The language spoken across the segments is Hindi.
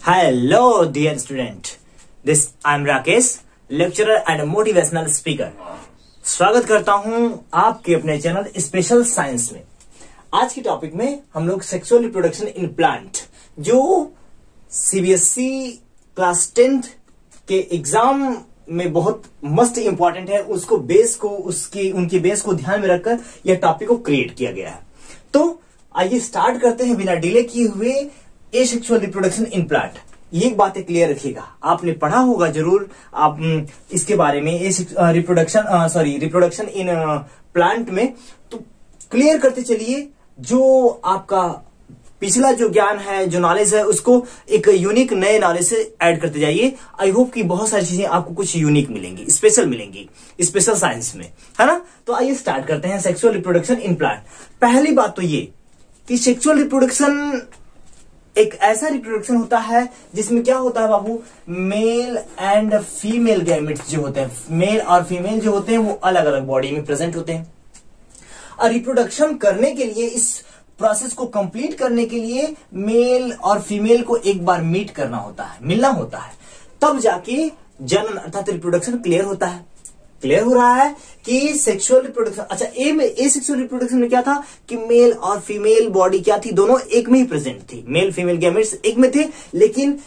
Hello dear student, this I am Rakesh, lecturer and motivational speaker. स्वागत करता हूं आपके अपने चैनल स्पेशल साइंस में। आज की टॉपिक में हम लोग सेक्सुअल रिप्रोडक्शन इन प्लांट, जो सीबीएसई क्लास 10th के एग्जाम में बहुत मस्ट इंपॉर्टेंट है, उसको बेस को उनके बेस को ध्यान में रखकर यह टॉपिक को क्रिएट किया गया है। तो आइए स्टार्ट करते हैं बिना डिले किए हुए एसेक्सुअल रिप्रोडक्शन इन प्लांट। ये एक बात क्लियर रखिएगा, आपने पढ़ा होगा जरूर आप इसके बारे में रिप्रोडक्शन इन प्लांट में। तो क्लियर करते चलिए, जो आपका पिछला जो ज्ञान है, जो नॉलेज है, उसको एक यूनिक नए नॉलेज से ऐड करते जाइए। आई होप कि बहुत सारी चीजें आपको कुछ यूनिक मिलेंगी, स्पेशल मिलेंगी स्पेशल साइंस में, है ना। तो आइए स्टार्ट करते हैं सेक्सुअल रिप्रोडक्शन इन प्लांट। पहली बात तो ये कि सेक्सुअल रिप्रोडक्शन एक ऐसा रिप्रोडक्शन होता है जिसमें क्या होता है बाबू, मेल एंड फीमेल गैमेट्स जो होते हैं, मेल और फीमेल जो होते हैं वो अलग अलग बॉडी में प्रेजेंट होते हैं। और रिप्रोडक्शन करने के लिए, इस प्रोसेस को कंप्लीट करने के लिए मेल और फीमेल को एक बार मीट करना होता है, मिलना होता है, तब जाके जनन अर्थात रिप्रोडक्शन क्लियर होता है। क्लियर हो रहा है कि सेक्सुअल रिप्रोडक्शन, अच्छा ए सेक्सुअल रिप्रोडक्शन में क्या था कि मेल और फीमेल बॉडी क्या थी, दोनों एक में ही प्रेजेंट थी, मेल फीमेल गैमेट्स एक में थे। लेकिन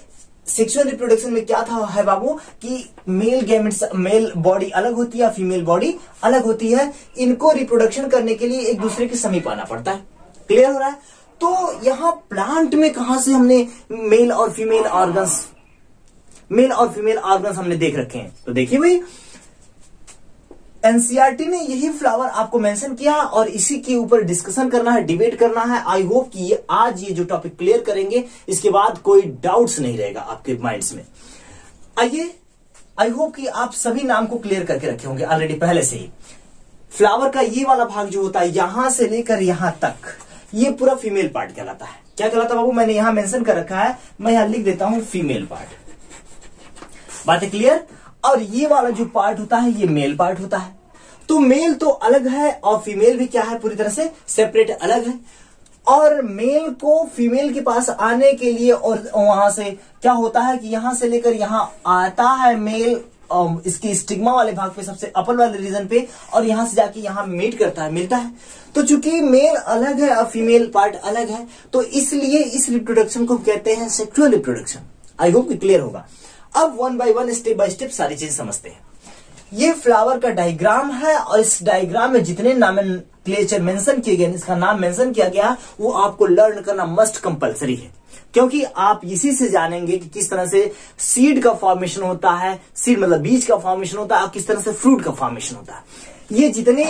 सेक्सुअल रिप्रोडक्शन में क्या था है बाबू कि मेल गैमेट्स, मेल बॉडी अलग होती है, फीमेल बॉडी अलग होती है। इनको रिप्रोडक्शन करने के लिए एक दूसरे के समीप आना पड़ता है। क्लियर हो रहा है। तो यहां प्लांट में कहां से हमने मेल और फीमेल ऑर्गन्स हमने देख रखे हैं। तो देखिए भाई, एनसीईआरटी ने यही फ्लावर आपको मेंशन किया और इसी के ऊपर डिस्कशन करना है, डिबेट करना है। आई होप कि आज ये जो टॉपिक क्लियर करेंगे, इसके बाद कोई डाउट्स नहीं रहेगा आपके माइंड्स में। आइए, आई होप कि आप सभी नाम को क्लियर करके रखे होंगे ऑलरेडी पहले से ही। फ्लावर का ये वाला भाग जो होता है, यहां से लेकर यहां तक, ये पूरा फीमेल पार्ट कहलाता है। क्या कहलाता है बाबू, मैंने यहां मेंशन कर रखा है, मैं यहां लिख देता हूं फीमेल पार्ट। बात है क्लियर। और ये वाला जो पार्ट होता है ये मेल पार्ट होता है। तो मेल तो अलग है और फीमेल भी क्या है, पूरी तरह से सेपरेट अलग है। और मेल को फीमेल के पास आने के लिए और वहां से क्या होता है कि यहां से लेकर यहां आता है मेल, इसके स्टिग्मा वाले भाग पे, सबसे अपर वाले रीजन पे, और यहां से जाके यहां मीट करता है, मिलता है। तो चूंकि मेल अलग है और फीमेल पार्ट अलग है, तो इसलिए इस रिप्रोडक्शन को कहते हैं सेक्सुअल रिप्रोडक्शन। आई होप कि क्लियर होगा। अब one by one, step by step सारी चीजें समझते हैं। ये फ्लावर का डायग्राम है और इस डायग्राम में जितने नॉमेनक्लेचर मेंशन किए गए, इसका नाम मेंशन किया गया, वो आपको लर्न करना मस्ट कंपलसरी है। क्योंकि आप इसी से जानेंगे कि किस तरह से सीड का फॉर्मेशन होता है, सीड मतलब बीज का फॉर्मेशन होता है, और किस तरह से फ्रूट का फॉर्मेशन होता है। ये जितने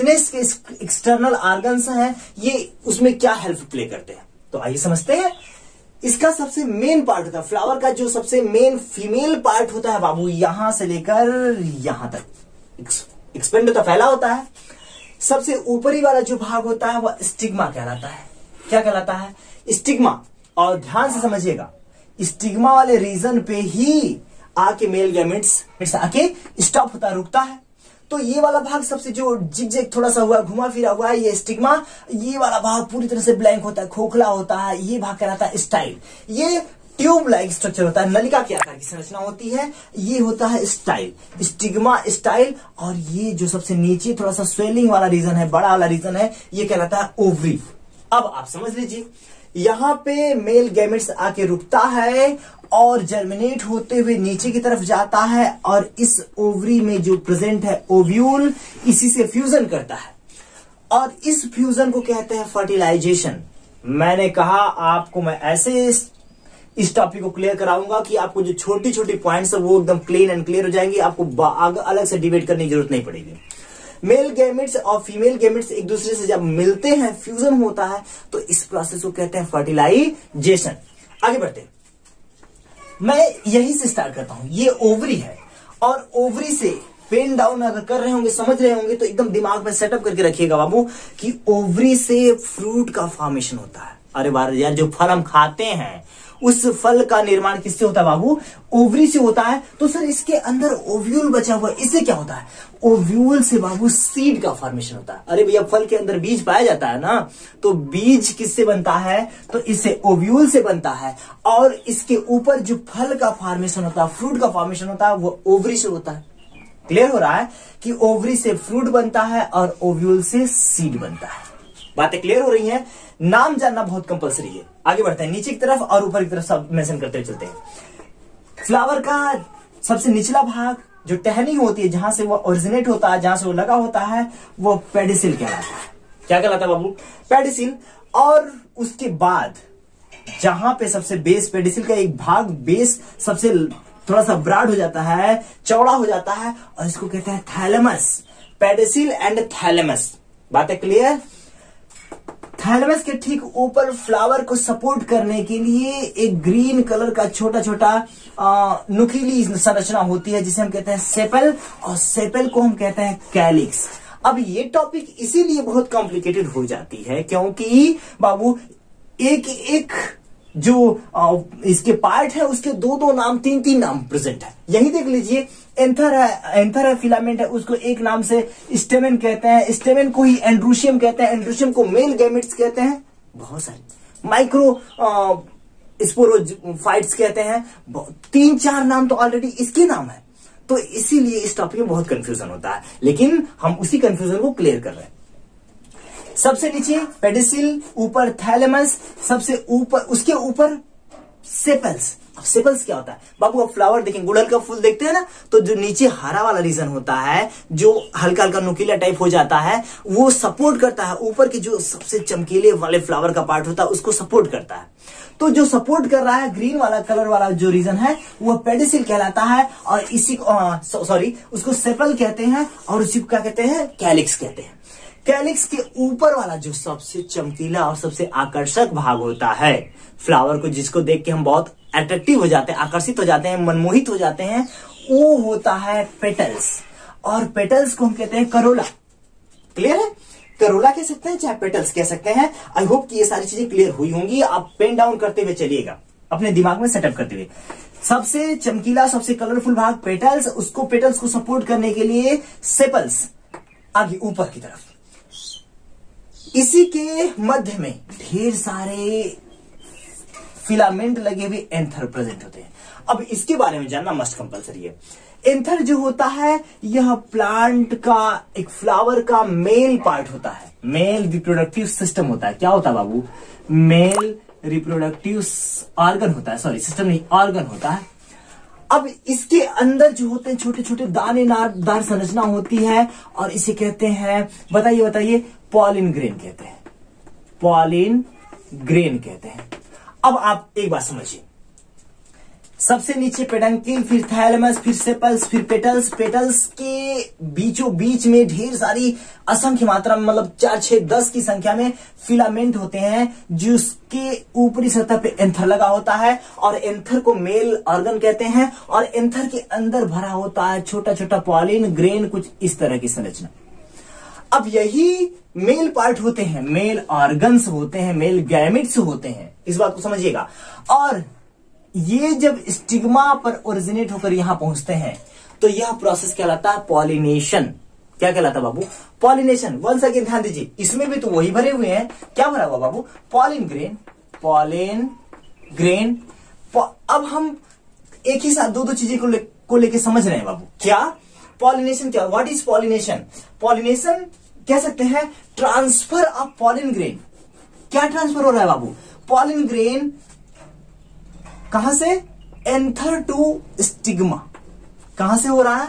इसके एक्सटर्नल ऑर्गन्स हैं, ये उसमें क्या हेल्प प्ले करते हैं। तो आइए समझते हैं। इसका सबसे मेन पार्ट होता है फ्लावर का, जो सबसे मेन फीमेल पार्ट होता है बाबू, यहां से लेकर यहां तक एक्सपेंड होता, फैला होता है। सबसे ऊपरी वाला जो भाग होता है वह स्टिग्मा कहलाता है। क्या कहलाता है, स्टिग्मा। और ध्यान से समझिएगा, स्टिग्मा वाले रीजन पे ही आके मेल गैमेट्स आके स्टॉप होता, रुकता है। तो ये वाला भाग सबसे जो जिग थोड़ा सा हुआ, घुमा फिरा हुआ है, ये स्टिग्मा। ये वाला भाग पूरी तरह से ब्लैंक होता है, खोखला होता है। ये भाग कहलाता है स्टाइल। ये ट्यूब लाइक स्ट्रक्चर होता है, नलिका के आकार की संरचना होती है, ये होता है स्टाइल, स्टिग्मा स्टाइल। और ये जो सबसे नीचे थोड़ा सा स्वेलिंग वाला रीजन है, बड़ा वाला रीजन है, ये कहलाता है ओवरी। अब आप समझ लीजिए, यहां पे मेल गैमेट्स आके रुकता है और जर्मिनेट होते हुए नीचे की तरफ जाता है, और इस ओवरी में जो प्रेजेंट है ओव्यूल, इसी से फ्यूजन करता है। और इस फ्यूजन को कहते हैं फर्टिलाइजेशन। मैंने कहा आपको, मैं ऐसे इस टॉपिक को क्लियर कराऊंगा कि आपको जो छोटी छोटी पॉइंट्स है वो एकदम क्लीन एंड क्लियर हो जाएंगी, आपको अलग से डिबेट करने की जरूरत नहीं पड़ेगी। मेल गैमेट्स और फीमेल गैमेट्स एक दूसरे से जब मिलते हैं, फ्यूजन होता है, तो इस प्रोसेस को कहते हैं फर्टिलाइजेशन। आगे बढ़ते हैं, मैं यही से स्टार्ट करता हूं। ये ओवरी है, और ओवरी से पेन डाउन अगर कर रहे होंगे, समझ रहे होंगे, तो एकदम दिमाग में सेटअप करके रखिएगा बाबू कि ओवरी से फ्रूट का फॉर्मेशन होता है। अरे बार यार, जो फल हम खाते हैं उस फल का निर्माण किससे होता है बाबू? ओवरी से होता है। तो सर इसके अंदर ओव्यूल बचा हुआ है, इससे क्या होता है? ओव्यूल से बाबू सीड का फॉर्मेशन होता है। अरे भैया, फल के अंदर बीज पाया जाता है ना, तो बीज किससे बनता है? तो इससे ओव्यूल से बनता है। और इसके ऊपर जो फल का फॉर्मेशन होता है, फ्रूट का फॉर्मेशन होता है, वो ओवरी से होता है। क्लियर हो रहा है कि ओवरी से फ्रूट बनता है और ओव्यूल से सीड बनता है। बातें क्लियर हो रही हैं? नाम जानना बहुत कंपलसरी है। आगे बढ़ते हैं नीचे की तरफ और ऊपर की तरफ सब मेंशन करते हुए चलते हैं। फ्लावर का सबसे निचला भाग जो टहनी होती है, जहां से वो ओरिजिनेट होता है, जहां से वो लगा होता है, वो पेडिसिल कहलाता है। क्या कहलाता है बाबू? पेडिसिल। और उसके बाद जहां पे सबसे बेस, पेडिसिल का एक भाग बेस सबसे थोड़ा सा ब्रॉड हो जाता है, चौड़ा हो जाता है, और इसको कहते हैं थैलेमस। Pedicel and thalamus. बातें क्लियर? थैलेमस के ठीक ऊपर फ्लावर को सपोर्ट करने के लिए एक ग्रीन कलर का छोटा छोटा नुकीली संरचना होती है, जिसे हम कहते हैं सेपल, और सेपल को हम कहते हैं कैलिक्स। अब ये टॉपिक इसीलिए बहुत कॉम्प्लिकेटेड हो जाती है क्योंकि बाबू एक एक जो इसके पार्ट है उसके दो दो नाम, तीन तीन नाम प्रेजेंट है। यही देख लीजिए, एंथर है, फिलामेंट है, उसको एक नाम से स्टेमेन कहते हैं, स्टेमेन को ही एंड्रूशियम कहते हैं, एंड्रूशियम को मेल गैमेट्स कहते हैं, बहुत सारे माइक्रो स्पोरोफाइट्स कहते हैं। तीन चार नाम तो ऑलरेडी इसके नाम है। तो इसीलिए इस टॉपिक में बहुत कंफ्यूजन होता है, लेकिन हम उसी कंफ्यूजन को क्लियर कर रहे हैं। सबसे नीचे पेडिसिल, ऊपर थैलेमस, सबसे ऊपर, उसके ऊपर सेपल्स। अब सेपल्स क्या होता है बाबू? अब फ्लावर देखें, गुड़हल का फूल देखते हैं ना, तो जो नीचे हरा वाला रीजन होता है, जो हल्का हल्का नुकीला टाइप हो जाता है, वो सपोर्ट करता है ऊपर के जो सबसे चमकीले वाले फ्लावर का पार्ट होता है, उसको सपोर्ट करता है। तो जो सपोर्ट कर रहा है, ग्रीन वाला कलर वाला जो रीजन है, वो पेडिसिल कहलाता है। और इसी उसको सेपल कहते हैं, और उसी को क्या कहते हैं? कैलिक्स कहते हैं। कैलिक्स के ऊपर वाला जो सबसे चमकीला और सबसे आकर्षक भाग होता है फ्लावर को, जिसको देख के हम बहुत अट्रैक्टिव हो जाते हैं, आकर्षित हो जाते हैं, मनमोहित हो जाते हैं, वो होता है पेटल्स। और पेटल्स को हम कहते हैं करोला। क्लियर है? करोला कह सकते हैं, चाहे पेटल्स कह सकते हैं। आई होप कि ये सारी चीजें क्लियर हुई होंगी। आप पेन डाउन करते हुए चलिएगा, अपने दिमाग में सेटअप करते हुए। सबसे चमकीला, सबसे कलरफुल भाग पेटल्स, उसको पेटल्स को सपोर्ट करने के लिए सेपल्स। आगे ऊपर की तरफ इसी के मध्य में ढेर सारे फिलामेंट लगे हुए एंथर प्रेजेंट होते हैं। अब इसके बारे में जानना मस्ट कंपलसरी है। एंथर जो होता है, यह प्लांट का, एक फ्लावर का मेल पार्ट होता है, मेल रिप्रोडक्टिव सिस्टम होता है। क्या होता है बाबू? मेल रिप्रोडक्टिव ऑर्गन होता है, सॉरी सिस्टम नहीं, ऑर्गन होता है। अब इसके अंदर जो होते हैं छोटे छोटे दानेदार संरचना होती है, और इसे कहते हैं, बताइए, पॉलिन ग्रेन कहते हैं। पॉलिन ग्रेन कहते हैं। अब आप एक बात समझिए, सबसे नीचे पेडंकिल, फिर थैलेमस, फिर सेपल्स, फिर पेटल्स। पेटल्स के बीचों बीच में ढेर सारी असंख्य मात्रा में, मतलब 4, 6, 10 की संख्या में फिलामेंट होते हैं, जिसके ऊपरी सतह पे एंथर लगा होता है, और एंथर को मेल ऑर्गन कहते हैं। और एंथर के अंदर भरा होता है छोटा छोटा पॉलिन ग्रेन, कुछ इस तरह की संरचना। अब यही मेल पार्ट होते हैं, मेल ऑर्गन्स होते हैं, मेल गैमेट्स होते हैं, इस बात को समझिएगा। और ये जब स्टिग्मा पर ओरिजिनेट होकर यहां पहुंचते हैं, तो यह प्रोसेस कहलाता है पॉलिनेशन। क्या कहलाता है बाबू? पॉलिनेशन। वंस अगेन ध्यान दीजिए, इसमें भी तो वही भरे हुए हैं। क्या भरा हुआ बाबू? Pollen grain, pollen grain. अब हम एक ही साथ दो दो चीजें को लेके समझ रहे हैं बाबू। क्या पॉलिनेशन? क्या, व्हाट इज पॉलिनेशन? पॉलिनेशन कह सकते हैं ट्रांसफर ऑफ पॉलिन ग्रेन। क्या ट्रांसफर हो रहा है बाबू? पॉलिन ग्रेन कहां से? Anther to stigma. कहां से हो रहा है?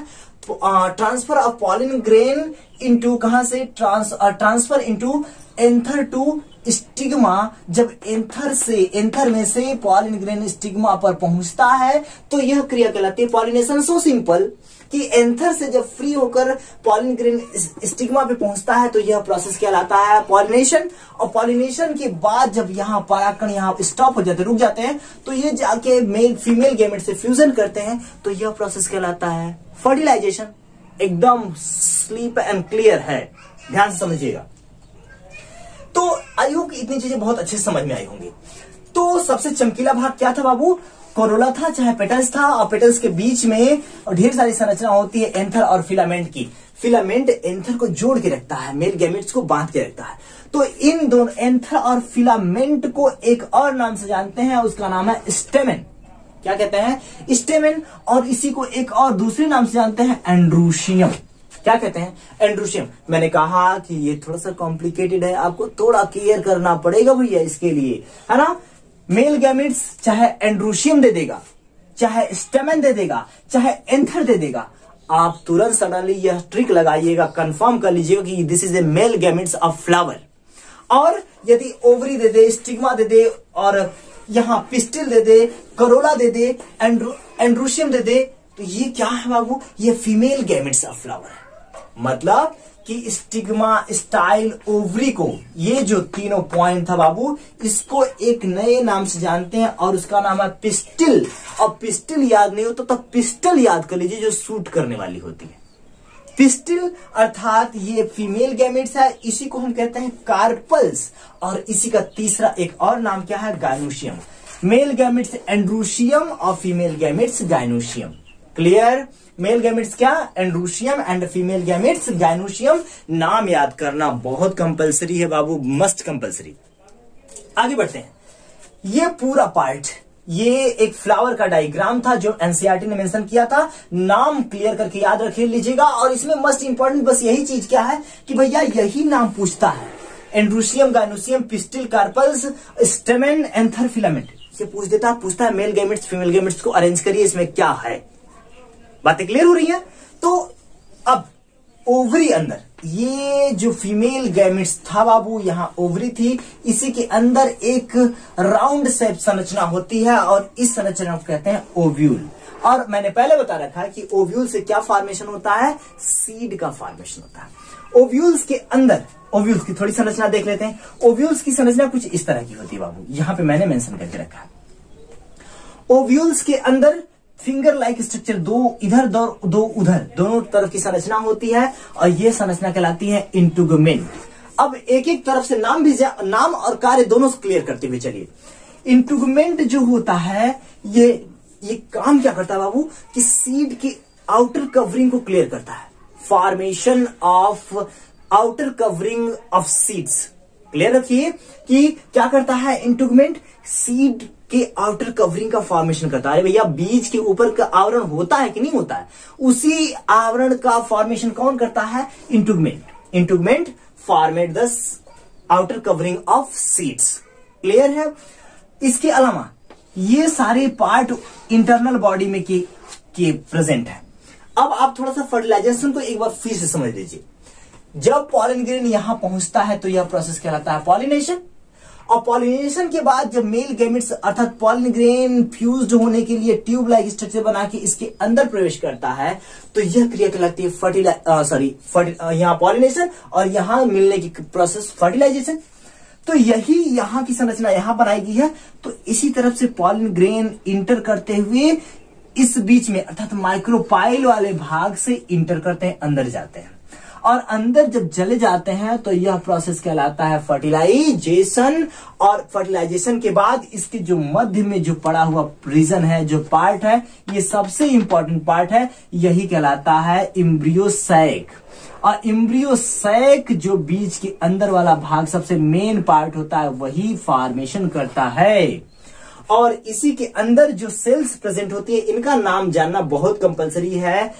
Transfer of pollen grain into, कहां से? Transfer into anther to stigma. जब एंथर में से पॉलिन ग्रेन स्टिग्मा पर पहुंचता है, तो यह क्रिया कहलाती है पॉलिनेशन। सो सिंपल कि एंथर से जब फ्री होकर पॉलिन ग्रेन स्टिग्मा पे पहुंचता है, तो यह प्रोसेस कहलाता है पॉलिनेशन। और पॉलिनेशन के बाद जब यहाँ परागकण यहाँ स्टॉप हो जाते, रुक जाते हैं, तो ये जाके मेल फीमेल गैमेट से फ्यूजन करते हैं, तो यह प्रोसेस कहलाता है फर्टिलाइजेशन। एकदम स्लीप एंड क्लियर है, ध्यान से समझिएगा। तो आई होप इतनी चीजें बहुत अच्छे से समझ में आई होंगी। तो सबसे चमकीला भाग क्या था बाबू? कोरोला था, चाहे पेटल्स था, और पेटल्स के बीच में और ढेर सारी संरचना होती है एंथर और फिलामेंट की। फिलामेंट एंथर को जोड़ के रखता है, मेल गैमेट्स को बांध के रखता है। तो इन दोनों एंथर और फिलामेंट को एक और नाम से जानते हैं, उसका नाम है स्टेमेन। क्या कहते हैं? स्टेमेन। और इसी को एक और दूसरे नाम से जानते हैं, एंड्रोशियम। क्या कहते हैं? एंड्रोशियम। मैंने कहा कि ये थोड़ा सा कॉम्प्लिकेटेड है, आपको थोड़ा क्लियर करना पड़ेगा भैया इसके लिए, है ना। मेल गैमेट्स चाहे एंड्रोशियम दे देगा, चाहे स्टेमेन दे देगा, चाहे एंथर दे देगा, आप तुरंत सडनली यह ट्रिक लगाइएगा, कंफर्म कर लीजिएगा कि this is a male gametes of flower. और यदि ओवरी दे दे, स्टिग्मा दे दे, और यहां पिस्टिल दे दे, करोला दे दे, एंड्रोशियम दे दे, तो ये क्या है बाबू? ये फीमेल गैमेट्स ऑफ फ्लावर है। मतलब कि स्टिग्मा, स्टाइल, ओवरी को, ये जो तीनों पॉइंट था बाबू, इसको एक नए नाम से जानते हैं और उसका नाम है पिस्टिल। और पिस्टिल याद नहीं हो तो पिस्टल याद कर लीजिए, जो शूट करने वाली होती है। पिस्टिल अर्थात ये फीमेल गैमेट्स है, इसी को हम कहते हैं कार्पल्स। और इसी का तीसरा एक और नाम क्या है? गायनोशियम। मेल गैमेट्स एंड्रोशियम और female gametes gynoecium. Clear? Male gametes क्या? Androecium and female gametes gynoecium. नाम याद करना बहुत कंपलसरी है बाबू, मस्ट कंपलसरी। आगे बढ़ते हैं। ये पूरा पार्ट, ये एक फ्लावर का डायग्राम था जो एनसीईआरटी ने मेंशन किया था। नाम क्लियर करके याद रख लीजिएगा। और इसमें मस्ट इंपॉर्टेंट बस यही चीज क्या है कि भैया यही नाम पूछता है, androecium, gynoecium, pistil, carpels, stamen, anther, filament. ये पूछता है मेल गैमेट्स, फीमेल गैमेट्स को अरेंज करिए, इसमें क्या है। बातें क्लियर हो रही हैं? तो अब ओवरी अंदर, ये जो फीमेल गैमेट्स था बाबू, यहां ओवरी थी, इसी के अंदर एक राउंड शेप संरचना होती है और इस संरचना को कहते हैं ओव्यूल। और मैंने पहले बता रखा है कि ओव्यूल से क्या फॉर्मेशन होता है? सीड का फॉर्मेशन होता है। ओव्यूल्स के अंदर, ओव्यूल्स की थोड़ी संरचना देख लेते हैं। ओव्यूल्स की संरचना कुछ इस तरह की होती है बाबू, यहां पे मैंने मेंशन करके रखा है। ओव्यूल्स के अंदर फिंगर लाइक स्ट्रक्चर, दो इधर दो उधर, दोनों तरफ की संरचना होती है और यह संरचना कहलाती है इंटुगमेंट। अब एक एक तरफ से नाम और कार्य दोनों से क्लियर करते हुए चलिए। इंटुगमेंट जो होता है ये काम क्या करता है बाबू? कि सीड की आउटर कवरिंग को क्लियर करता है। Formation of outer covering of seeds. Clear रखिए कि क्या करता है इंटुगमेंट? सीड के आउटर कवरिंग का फॉर्मेशन करता है। भैया बीज के ऊपर का आवरण होता है कि नहीं होता है? उसी आवरण का फॉर्मेशन कौन करता है? Integument. Integument formed the outer covering of seeds. Clear है? इसके अलावा ये सारे पार्ट इंटरनल बॉडी में के प्रेजेंट है। अब आप थोड़ा सा फर्टिलाइजेशन को एक बार फिर से समझ लीजिए। जब पॉलन ग्रेन यहां पहुंचता है तो यह प्रोसेस कहलाता है पॉलिनेशन। और पॉलिनेशन के बाद जब मेल गैमेट्स अर्थात पॉलन ग्रेन फ्यूज्ड होने के लिए ट्यूब लाइक स्ट्रक्चर बना के इसके अंदर प्रवेश करता है तो यह क्रिया कहलाती है यहां पॉलिनेशन और यहां मिलने की प्रोसेस फर्टिलाइजेशन। तो यही यहां की संरचना यहां बनाई गई है। तो इसी तरफ से पॉलन ग्रेन इंटर करते हुए इस बीच में अर्थात माइक्रोपाइल वाले भाग से इंटर करते हैं, अंदर जाते हैं। और अंदर जब चले जाते हैं तो यह प्रोसेस कहलाता है फर्टिलाइजेशन। और फर्टिलाइजेशन के बाद इसके जो मध्य में जो पड़ा हुआ रीजन है, जो पार्ट है, ये सबसे इंपॉर्टेंट पार्ट है, यही कहलाता है एम्ब्रियोसैक। और एम्ब्रियोसैक जो बीज के अंदर वाला भाग सबसे मेन पार्ट होता है, वही फॉर्मेशन करता है। और इसी के अंदर जो सेल्स प्रेजेंट होती है, इनका नाम जानना बहुत कंपलसरी है।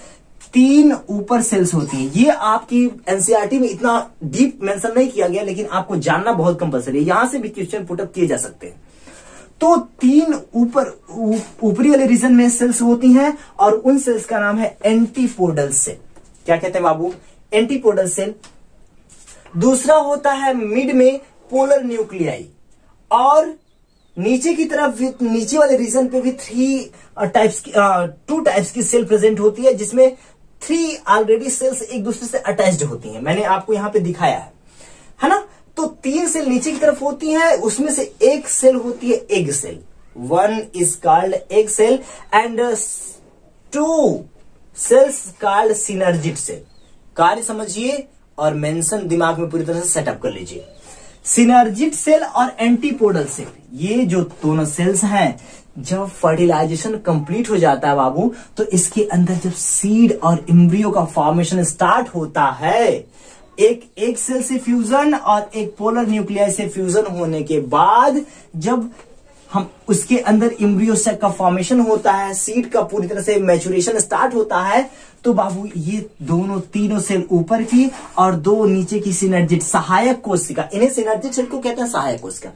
3 ऊपर सेल्स होती हैं। ये आपकी एनसीईआरटी में इतना डीप मेंशन नहीं किया गया, लेकिन आपको जानना बहुत कंपलसरी है। यहां से भी क्वेश्चन पुटअप किए जा सकते हैं। तो 3 ऊपरी वाले रीजन में सेल्स होती हैं और उन सेल्स का नाम है एंटीपोडल सेल। क्या कहते हैं बाबू? Antipodal cell. दूसरा होता है मिड में पोलर न्यूक्लियाई। और नीचे की तरफ नीचे वाले रीजन पे भी 2 टाइप्स की सेल प्रेजेंट होती है, जिसमें 3 ऑलरेडी सेल्स एक दूसरे से अटैच्ड होती हैं। मैंने आपको यहां पे दिखाया है ना। तो 3 सेल नीचे की तरफ होती हैं, उसमें से एक सेल होती है egg cell. 1 is called egg cell and 2 cells called synergid cell. कार्य समझिए और मेंशन दिमाग में पूरी तरह से सेटअप कर लीजिए। सिनर्जिड सेल और एंटीपोडल सेल, ये जो दोनों सेल्स हैं, जब फर्टिलाइजेशन कंप्लीट हो जाता है बाबू, तो इसके अंदर जब सीड और एम्ब्रियो का फॉर्मेशन स्टार्ट होता है, एक सेल से फ्यूजन और एक पोलर न्यूक्लियाई से फ्यूजन होने के बाद जब हम उसके अंदर एम्ब्रियो सेक का फॉर्मेशन होता है, सीड का पूरी तरह से मैच्योरेशन स्टार्ट होता है, तो बाबू ये दोनों तीनों सेल ऊपर की और दो नीचे की सिनर्जिड सहायक कोशिका, इन्हें सिनर्जिड सेल को कहते हैं सहायक कोशिका,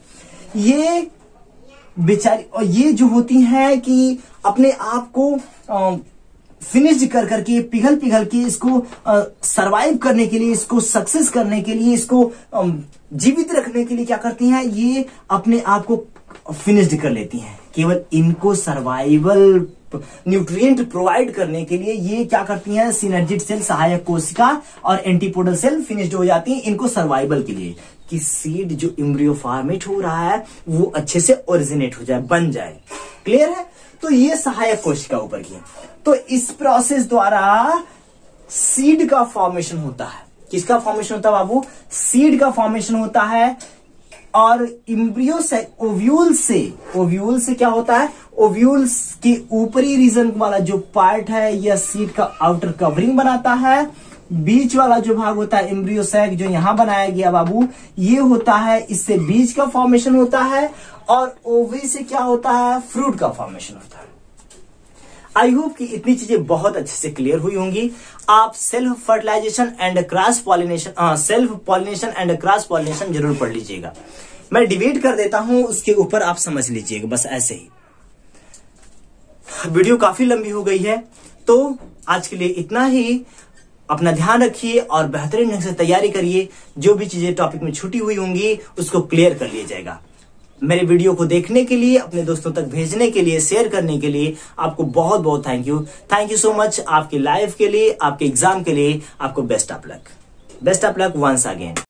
ये बेचारी और ये जो होती हैं कि अपने आप को फिनिश कर करके पिघल के इसको सरवाइव करने के लिए, इसको सक्सेस करने के लिए, इसको जीवित रखने के लिए क्या करती हैं, ये अपने आप को फिनिश्ड कर लेती हैं। केवल इनको सर्वाइवल न्यूट्रिएंट प्रोवाइड करने के लिए ये क्या करती हैं, सिनर्जिड सेल सहायक कोशिका और एंटीपोडल सेल फिनिश्ड हो जाती हैं इनको सर्वाइवल के लिए, कि सीड जो एम्ब्रियो फॉर्मेट हो रहा है वो अच्छे से ओरिजिनेट हो जाए, बन जाए। क्लियर है? तो ये सहायक कोशिका ऊपर की है। तो इस प्रोसेस द्वारा सीड का फॉर्मेशन होता है। किसका फॉर्मेशन होता है बाबू? सीड का फॉर्मेशन होता है। और एम्ब्रियो से ओव्यूल से क्या होता है, ओव्यूल के ऊपरी रीजन वाला जो पार्ट है यह सीड का आउटर कवरिंग बनाता है। बीच वाला जो भाग होता है एम्ब्रियो सैक जो यहां बनाया गया बाबू, ये होता है, इससे बीज का फॉर्मेशन होता है। और ओवरी से क्या होता है, फ्रूट का फॉर्मेशन होता है। आई होप कि इतनी चीजें बहुत अच्छे से क्लियर हुई होंगी। आप self fertilisation and cross pollination, self pollination and cross pollination जरूर पढ़ लीजिएगा। मैं डिवाइड कर देता हूं, उसके ऊपर आप समझ लीजिएगा, बस ऐसे ही। वीडियो काफी लंबी हो गई है, तो आज के लिए इतना ही। अपना ध्यान रखिए और बेहतरीन ढंग से तैयारी करिए। जो भी चीजें टॉपिक में छूटी हुई होंगी उसको क्लियर कर लिया जाएगा। मेरे वीडियो को देखने के लिए, अपने दोस्तों तक भेजने के लिए, शेयर करने के लिए आपको बहुत बहुत thank you. Thank you so much. आपकी लाइफ के लिए, आपके एग्जाम के लिए आपको best of luck. Best of luck once again.